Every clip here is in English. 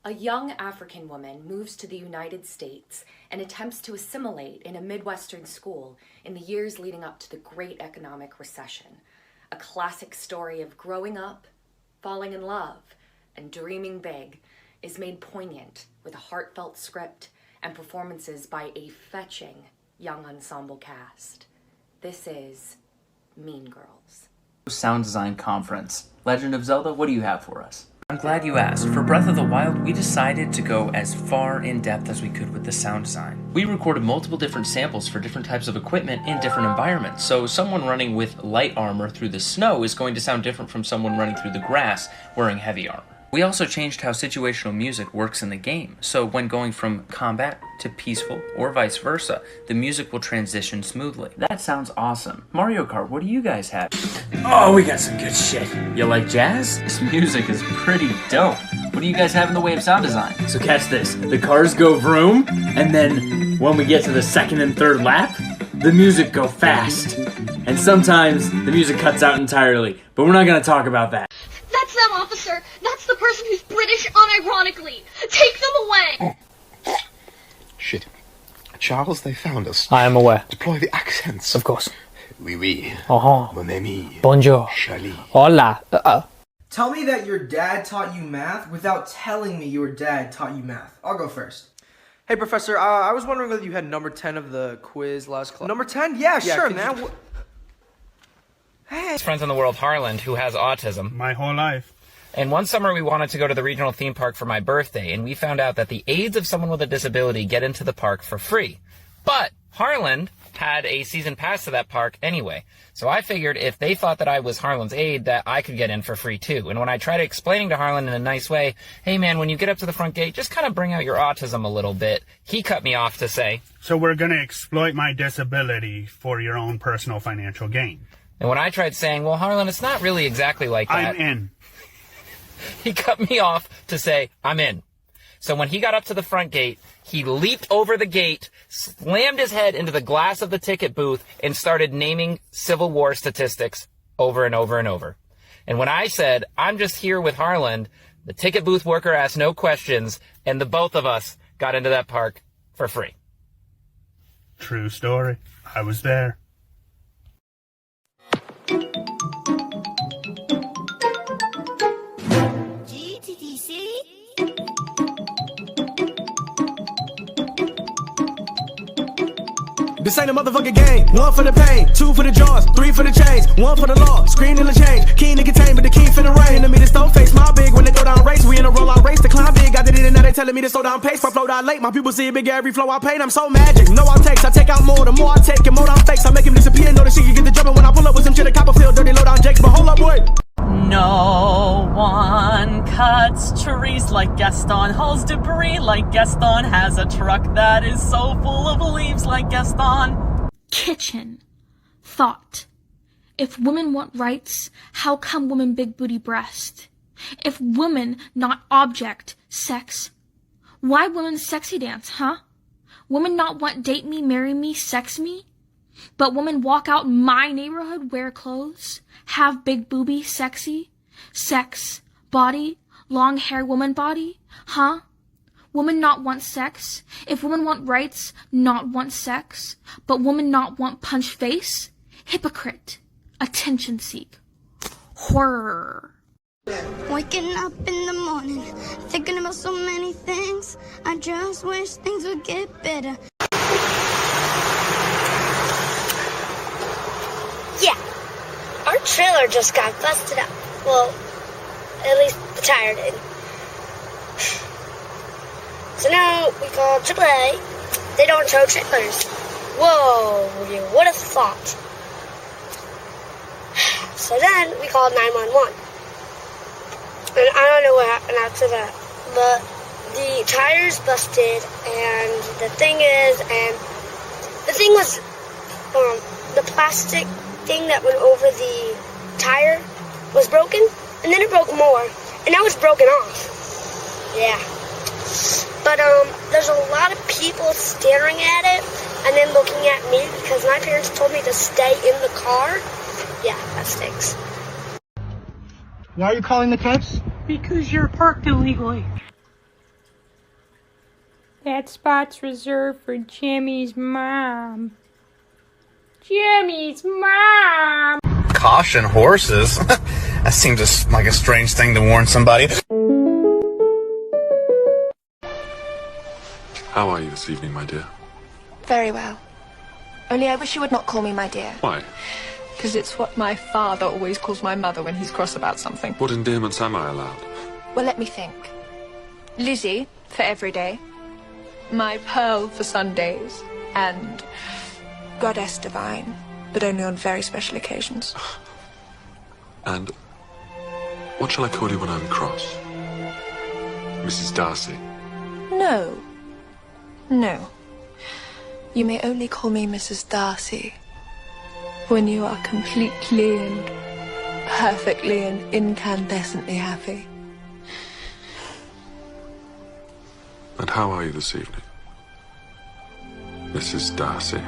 A young African woman moves to the United States and attempts to assimilate in a Midwestern school in the years leading up to the Great Economic Recession. A classic story of growing up, falling in love, and dreaming big is made poignant with a heartfelt script and performances by a fetching young ensemble cast. This is Mean Girls. Sound Design Conference. Legend of Zelda, what do you have for us? I'm glad you asked. For Breath of the Wild, we decided to go as far in depth as we could with the sound design. We recorded multiple different samples for different types of equipment in different environments, so someone running with light armor through the snow is going to sound different from someone running through the grass wearing heavy armor. We also changed how situational music works in the game, so when going from combat to peaceful, or vice versa, the music will transition smoothly. That sounds awesome. Mario Kart, what do you guys have? Oh, we got some good shit. You like jazz? This music is pretty dope. What do you guys have in the way of sound design? So catch this. The cars go vroom, and then when we get to the second and third lap, the music go fast. And sometimes the music cuts out entirely, but we're not gonna talk about that. That's them, officer! That's the person who's British unironically! Take them away! Oh. Shit. Charles, they found us. I am aware. Deploy the accents. Of course. Oui, oui. Uh-huh. Mon ami. Bonjour. Charlie. Hola. Tell me that your dad taught you math without telling me your dad taught you math. I'll go first. Hey, Professor, I was wondering whether you had number 10 of the quiz last class. Number 10? Yeah, sure, man. Hey. Friends in the world, Harland, who has autism. My whole life. And one summer we wanted to go to the regional theme park for my birthday, and we found out that the aides of someone with a disability get into the park for free. But Harland had a season pass to that park anyway. So I figured if they thought that I was Harland's aide, that I could get in for free too. And when I tried explaining to Harland in a nice way, hey man, when you get up to the front gate, just kind of bring out your autism a little bit, he cut me off to say, so we're going to exploit my disability for your own personal financial gain. And when I tried saying, well, Harlan, it's not really exactly like that. I'm in. He cut me off to say, I'm in. So when he got up to the front gate, he leaped over the gate, slammed his head into the glass of the ticket booth, and started naming Civil War statistics over and over and over. And when I said, I'm just here with Harland, the ticket booth worker asked no questions, and the both of us got into that park for free. True story. I was there. This ain't a motherfucking game. 1 for the pain, 2 for the jaws, 3 for the chains, 1 for the law, screen in the change, keen to contain, but the key for the rain. To me, this don't face my big when they go down race. We in a roll out race to climb big. I did it and now they telling me to slow down pace. My flow down late, my people see it big every flow I paint. I'm so magic. No outtakes, I take out more. The more I take, and more down fakes. I make him disappear. Know the shit you get the jumping when I pull up with some shit at Copperfield. Dirty low down Jakes, but hold up, wait. No one cuts trees like Gaston, hauls debris like Gaston, has a truck that is so full of leaves like Gaston. Kitchen. Thought. If women want rights, how come women big booty breast? If women not object, sex, why women sexy dance, huh? Women not want date me, marry me, sex me? But women walk out my neighborhood, wear clothes, have big booby, sexy, sex, body, long hair woman body, huh? Women not want sex. If women want rights, not want sex. But women not want punch face. Hypocrite. Attention seek. Horror. Waking up in the morning, thinking about so many things. I just wish things would get better. Yeah, our trailer just got busted up. Well, at least the tire did. So now we call AAA. They don't tow trailers. Whoa, you would have thought. So then we called 911. And I don't know what happened after that. But the tires busted, and the thing was, the plastic thing that went over the tire was broken, and then it broke more, and now it's broken off. Yeah. But there's a lot of people staring at it and then looking at me because my parents told me to stay in the car. Yeah, that stinks. Why are you calling the cops? Because you're parked illegally. That spot's reserved for Jimmy's mom. Jimmy's mom! Caution horses? That seems like a strange thing to warn somebody. How are you this evening, my dear? Very well. Only I wish you would not call me my dear. Why? Because it's what my father always calls my mother when he's cross about something. What endearments am I allowed? Well, let me think. Lizzie, for every day. My Pearl for Sundays. And Goddess Divine, but only on very special occasions. And what shall I call you when I'm cross? Mrs. Darcy? No. No. You may only call me Mrs. Darcy when you are completely and perfectly and incandescently happy. And how are you this evening, Mrs. Darcy?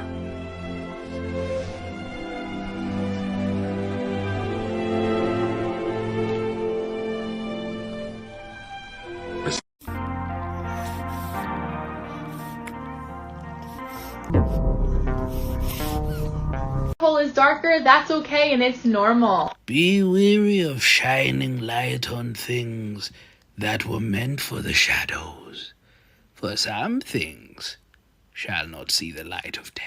Hole is darker, that's okay, and it's normal. Be weary of shining light on things that were meant for the shadows, for some things shall not see the light of day.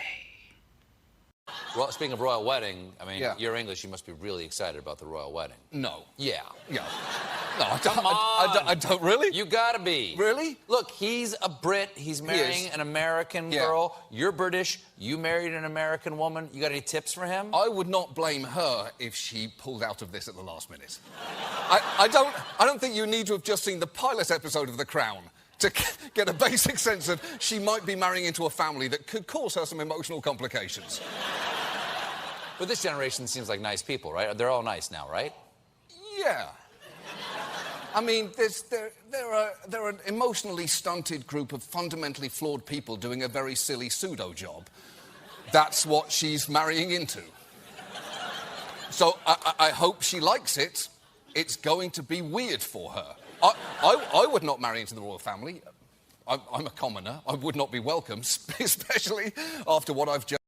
Well, speaking of royal wedding, I mean, you're English, you must be really excited about the royal wedding. No. Yeah. Yeah. No, I don't. Come on. I don't really. You gotta be. Really? Look, he's a Brit. He's marrying an American girl. You're British. You married an American woman. You got any tips for him? I would not blame her if she pulled out of this at the last minute. I don't think you need to have just seen the pilot episode of The Crown to get a basic sense of she might be marrying into a family that could cause her some emotional complications. But this generation seems like nice people, right? They're all nice now, right? Yeah. I mean, they're an emotionally stunted group of fundamentally flawed people doing a very silly pseudo job. That's what she's marrying into. So I hope she likes it. It's going to be weird for her. I would not marry into the royal family. I'm a commoner. I would not be welcome, especially after what I've just...